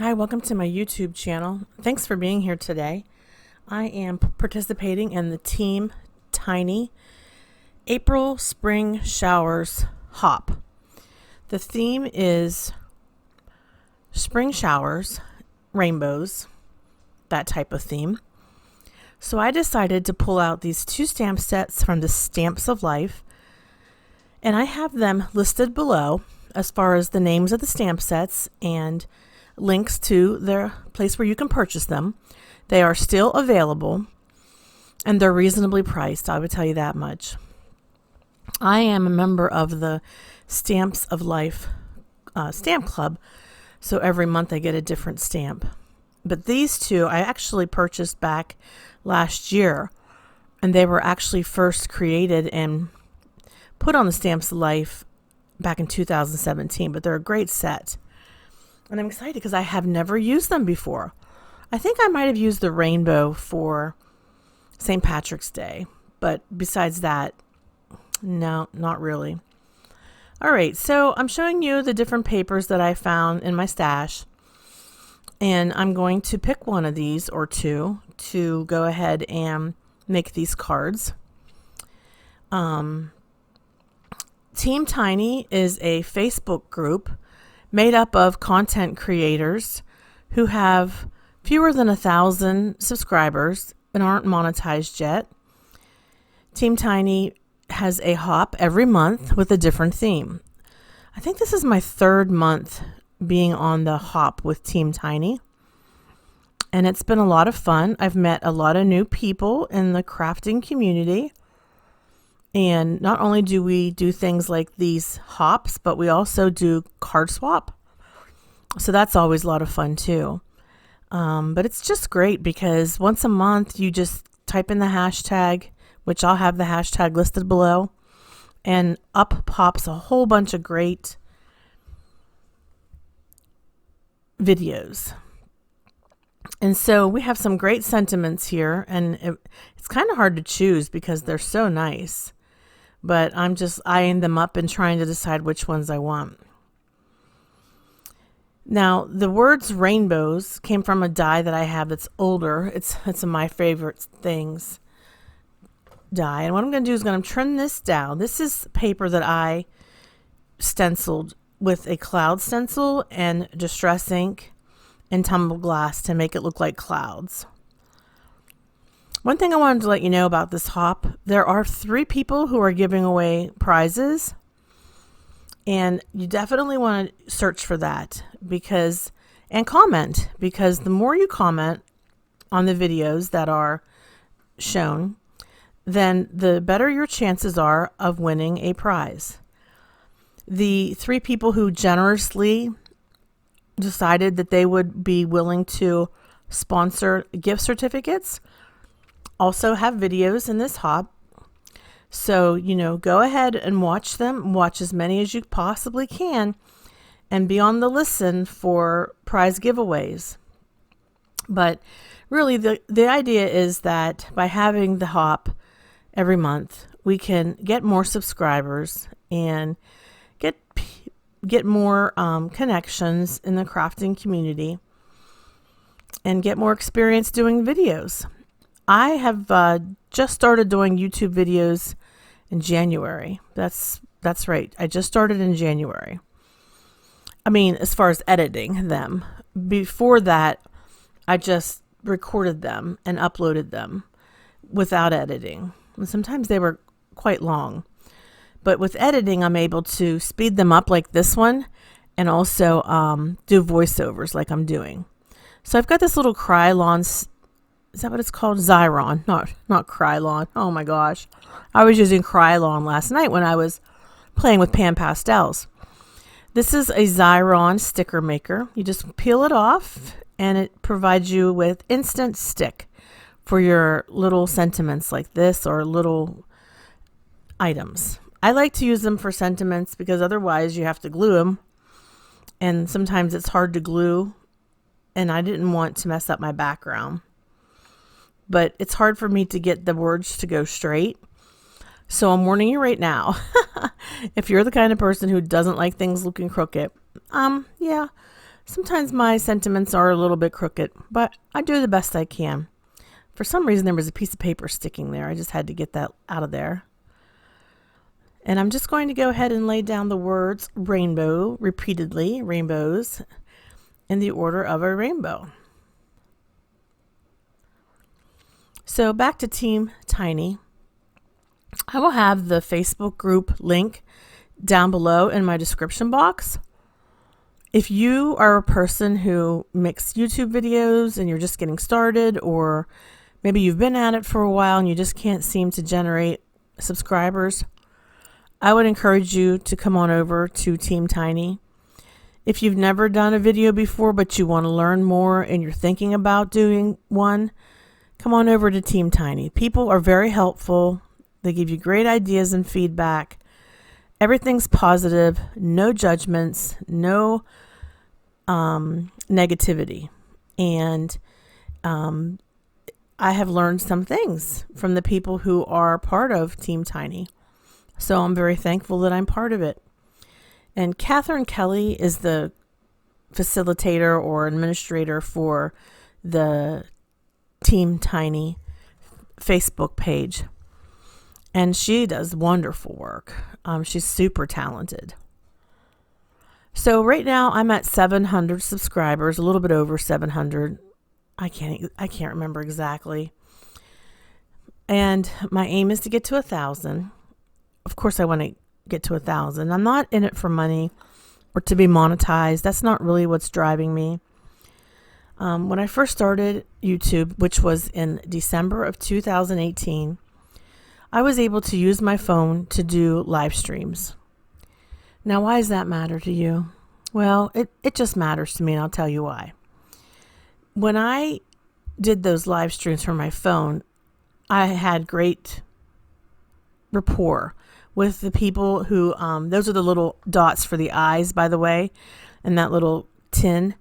Hi, welcome to my YouTube channel. Thanks for being here today. I am participating in the Team Tiny April Spring Showers Hop. The theme is spring showers, rainbows, that type of theme. So I decided to pull out these two stamp sets from the Stamps of Life, and I have them listed below as far as the names of the stamp sets and links to their place where you can purchase them. They are still available and they're reasonably priced, I would tell you that much. I am a member of the Stamps of Life stamp club, so every month I get a different stamp. But these two I actually purchased back last year, and they were actually first created and put on the Stamps of Life back in 2017, but they're a great set. And I'm excited because I have never used them before. I think I might have used the rainbow for St. Patrick's Day, but besides that, no, not really. All right, so I'm showing you the different papers that I found in my stash, and I'm going to pick one of these or two to go ahead and make these cards. Team Tiny is a Facebook group made up of content creators who have fewer than 1,000 subscribers and aren't monetized yet. Team Tiny has a hop every month with a different theme. I think this is my third month being on the hop with Team Tiny, and it's been a lot of fun. I've met a lot of new people in the crafting community. And not only do we do things like these hops, but we also do card swap. So that's always a lot of fun too. But it's just great because once a month you just type in the hashtag, which I'll have the hashtag listed below, and up pops a whole bunch of great videos. And so we have some great sentiments here, and it's kind of hard to choose because they're so nice. But I'm just eyeing them up and trying to decide which ones I want. Now, the words rainbows came from a die that I have that's older. It's a My Favorite Things die. And what I'm going to do is I'm going to trim this down. This is paper that I stenciled with a cloud stencil and distress ink and tumbled glass to make it look like clouds. One thing I wanted to let you know about this hop, there are 3 people who are giving away prizes, and you definitely want to search for that and comment, because the more you comment on the videos that are shown, then the better your chances are of winning a prize. The 3 people who generously decided that they would be willing to sponsor gift certificates also have videos in this hop. So, go ahead and watch them. Watch as many as you possibly can and be on the listen for prize giveaways. But really, the idea is that by having the hop every month, we can get more subscribers and get more connections in the crafting community and get more experience doing videos. I have just started doing YouTube videos in January. That's right. I just started in January. I mean, as far as editing them. Before that, I just recorded them and uploaded them without editing. And sometimes they were quite long. But with editing, I'm able to speed them up like this one and also do voiceovers like I'm doing. So I've got this little Krylon. Is that what it's called? Xyron, not Krylon. Oh my gosh. I was using Krylon last night when I was playing with Pan Pastels. This is a Xyron sticker maker. You just peel it off and it provides you with instant stick for your little sentiments like this or little items. I like to use them for sentiments because otherwise you have to glue them. And sometimes it's hard to glue, and I didn't want to mess up my background. But it's hard for me to get the words to go straight. So I'm warning you right now. If you're the kind of person who doesn't like things looking crooked, yeah, Sometimes my sentiments are a little bit crooked, but I do the best I can. For some reason, there was a piece of paper sticking there. I just had to get that out of there. And I'm just going to go ahead and lay down the words rainbow repeatedly, rainbows, in the order of a rainbow. So back to Team Tiny. I will have the Facebook group link down below in my description box. If you are a person who makes YouTube videos and you're just getting started, or maybe you've been at it for a while and you just can't seem to generate subscribers, I would encourage you to come on over to Team Tiny. If you've never done a video before but you want to learn more and you're thinking about doing one, come on over to Team Tiny. People are very helpful. They give you great ideas and feedback. Everything's positive, no judgments, no negativity. And I have learned some things from the people who are part of Team Tiny. So I'm very thankful that I'm part of it. And Catherine Kelly is the facilitator or administrator for the Team Tiny Facebook page. And she does wonderful work. She's super talented. So right now I'm at 700 subscribers, a little bit over 700. I can't remember exactly. And my aim is to get to 1,000. Of course I want to get to 1,000. I'm not in it for money or to be monetized. That's not really what's driving me. When I first started YouTube, which was in December of 2018, I was able to use my phone to do live streams. Now, why does that matter to you? Well, it just matters to me, and I'll tell you why. When I did those live streams from my phone, I had great rapport with the people who, those are the little dots for the eyes, by the way, and that little tin,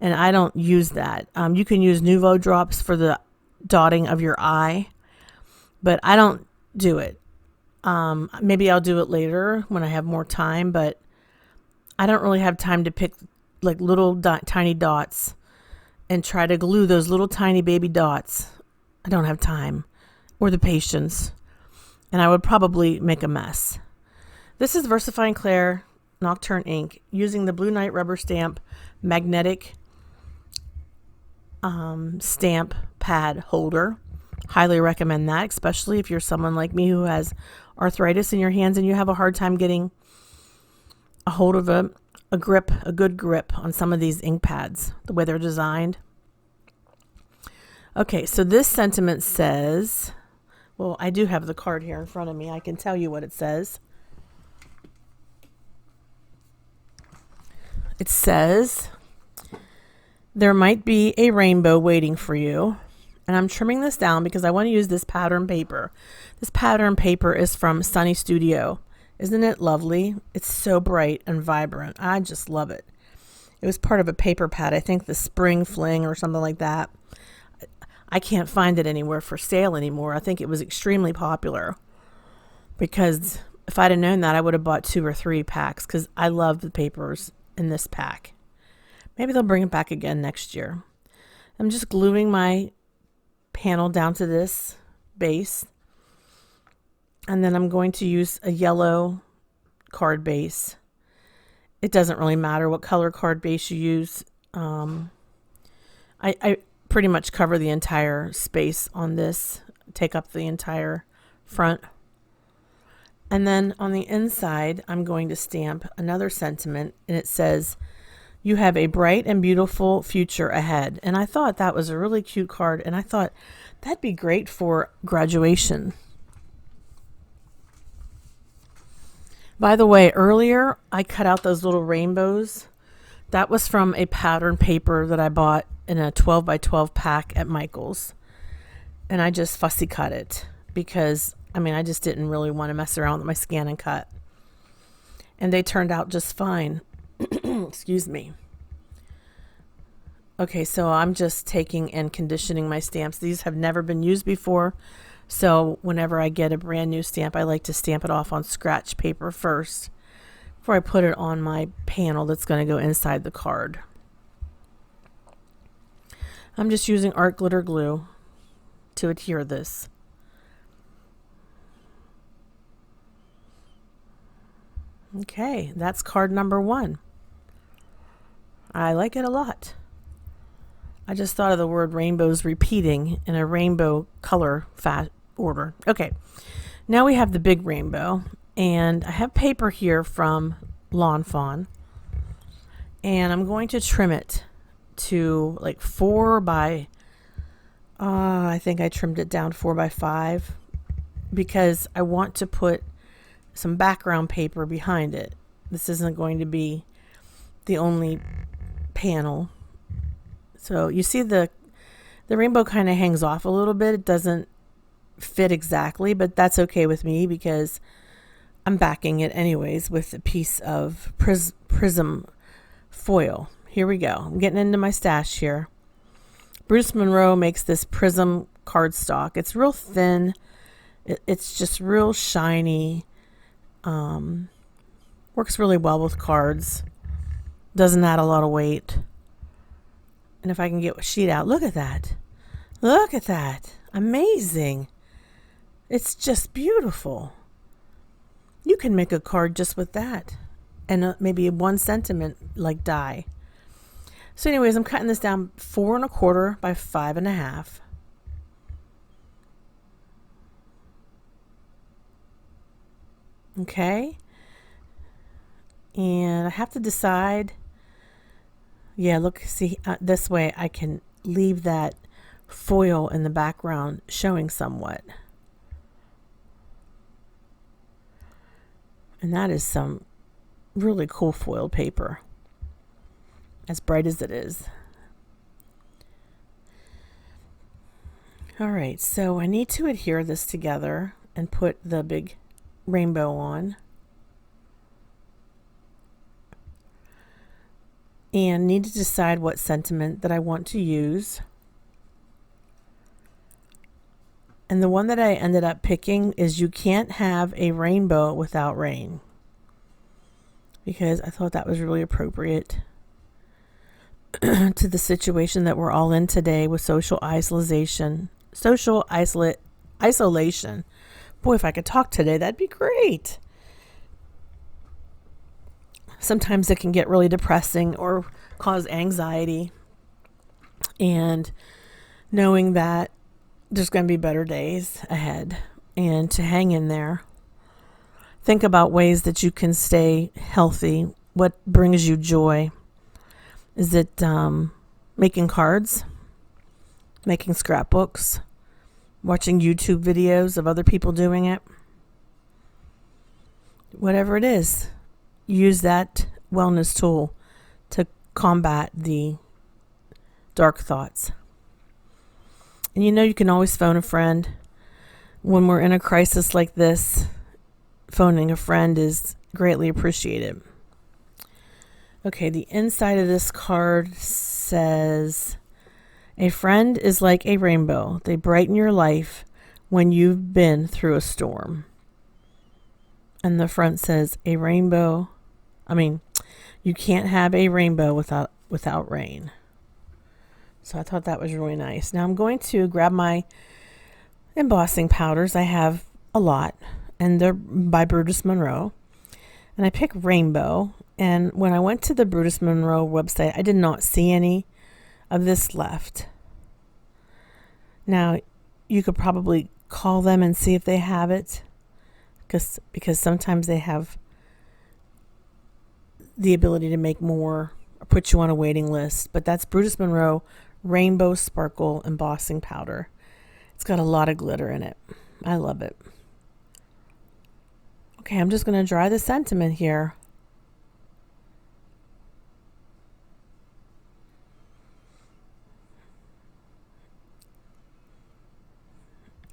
and I don't use that. You can use Nuvo drops for the dotting of your eye, but I don't do it. Maybe I'll do it later when I have more time, but I don't really have time to pick like little tiny dots and try to glue those little tiny baby dots. I don't have time or the patience, and I would probably make a mess. This is VersaFine Clair Nocturne ink using the Blue Night rubber stamp magnetic stamp pad holder. Highly recommend that, especially if you're someone like me who has arthritis in your hands and you have a hard time getting a hold of a good grip on some of these ink pads, the way they're designed. Okay, so this sentiment says, well, I do have the card here in front of me. I can tell you what it says. It says, there might be a rainbow waiting for you. And I'm trimming this down because I want to use this pattern paper. This pattern paper is from Sunny Studio. Isn't it lovely? It's so bright and vibrant. I just love it. It was part of a paper pad. I think the Spring Fling or something like that. I can't find it anywhere for sale anymore. I think it was extremely popular because if I'd have known that, I would have bought 2 or 3 packs because I love the papers in this pack. Maybe they'll bring it back again next year. I'm just gluing my panel down to this base, and then I'm going to use a yellow card base. It doesn't really matter what color card base you use. I pretty much cover the entire space on this, take up the entire front, and then on the inside I'm going to stamp another sentiment, and it says, you have a bright and beautiful future ahead. And I thought that was a really cute card, and I thought that'd be great for graduation. By the way, earlier I cut out those little rainbows. That was from a pattern paper that I bought in a 12 by 12 pack at Michael's. And I just fussy cut it because, I just didn't really want to mess around with my scan and cut. And they turned out just fine. Excuse me. Okay, so I'm just taking and conditioning my stamps. These have never been used before, so whenever I get a brand new stamp, I like to stamp it off on scratch paper first before I put it on my panel that's going to go inside the card. I'm just using art glitter glue to adhere this. Okay, that's card number 1. I like it a lot. I just thought of the word rainbows repeating in a rainbow color order. Okay, now we have the big rainbow, and I have paper here from Lawn Fawn, and I'm going to trim it to like 4 by I think I trimmed it down 4 by 5 because I want to put some background paper behind it. This isn't going to be the only panel. So you see the rainbow kind of hangs off a little bit. It doesn't fit exactly, but that's okay with me because I'm backing it anyways with a piece of prism foil. Here we go. I'm getting into my stash here. Bruce Monroe makes this prism cardstock. It's real thin. It's just real shiny. Works really well with cards. Doesn't add a lot of weight. And if I can get a sheet out, look at that. Look at that. Amazing. It's just beautiful. You can make a card just with that. And maybe 1 sentiment like die. So anyways, I'm cutting this down 4 1/4 by 5 1/2. Okay. And I have to decide. Yeah, look, see, this way I can leave that foil in the background showing somewhat. And that is some really cool foiled paper, as bright as it is. All right, so I need to adhere this together and put the big rainbow on. And need to decide what sentiment that I want to use. And the one that I ended up picking is "You can't have a rainbow without rain," because I thought that was really appropriate to the situation that we're all in today with social isolation. Isolation. Boy, if I could talk today, that'd be great. Sometimes it can get really depressing or cause anxiety. And knowing that there's going to be better days ahead and to hang in there. Think about ways that you can stay healthy. What brings you joy? Is it making cards? Making scrapbooks? Watching YouTube videos of other people doing it? Whatever it is, use that wellness tool to combat the dark thoughts. And you can always phone a friend. When we're in a crisis like this, phoning a friend is greatly appreciated. Okay, the inside of this card says, "A friend is like a rainbow. They brighten your life when you've been through a storm." And the front says, you can't have a rainbow without rain. So I thought that was really nice. Now I'm going to grab my embossing powders. I have a lot, and they're by Bruce Monroe. And I pick rainbow. And when I went to the Bruce Monroe website, I did not see any of this left. Now, you could probably call them and see if they have it, because sometimes they have the ability to make more or put you on a waiting list. But that's Bruce Monroe Rainbow Sparkle Embossing Powder. It's got a lot of glitter in it. I love it. Okay, I'm just going to dry the sentiment here.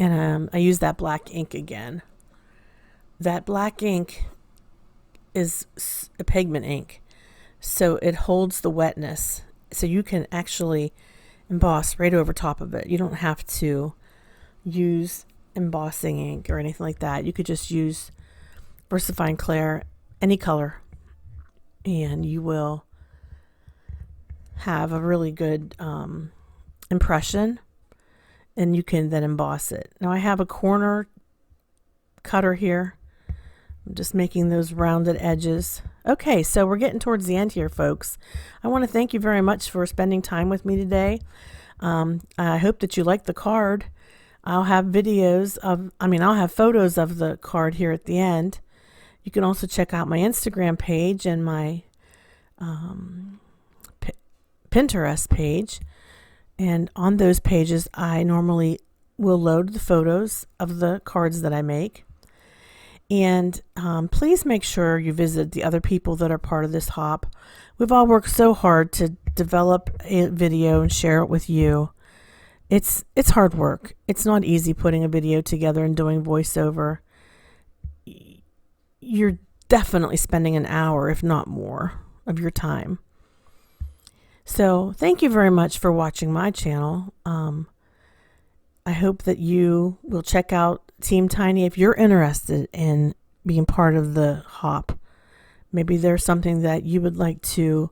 And I use that black ink again. That black ink is a pigment ink, so it holds the wetness. So you can actually emboss right over top of it. You don't have to use embossing ink or anything like that. You could just use VersaFine Clair, any color, and you will have a really good impression, and you can then emboss it. Now I have a corner cutter here. I'm just making those rounded edges. Okay, so we're getting towards the end here, folks. I want to thank you very much for spending time with me today. I hope that you like the card. I'll have I'll have photos of the card here at the end. You can also check out my Instagram page and my Pinterest page. And on those pages, I normally will load the photos of the cards that I make. And please make sure you visit the other people that are part of this hop. We've all worked so hard to develop a video and share it with you. It's hard work. It's not easy putting a video together and doing voiceover. You're definitely spending an hour, if not more, of your time. So thank you very much for watching my channel. I hope that you will check out Team Tiny if you're interested in being part of the hop. Maybe there's something that you would like to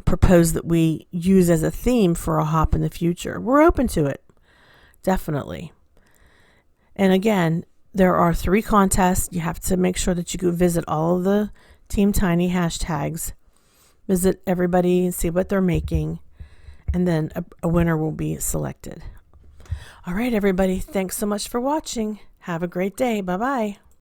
propose that we use as a theme for a hop in the future. We're open to it, definitely. And again, there are 3 contests. You have to make sure that you go visit all of the Team Tiny hashtags. Visit everybody and see what they're making. And then a winner will be selected. All right, everybody. Thanks so much for watching. Have a great day. Bye-bye.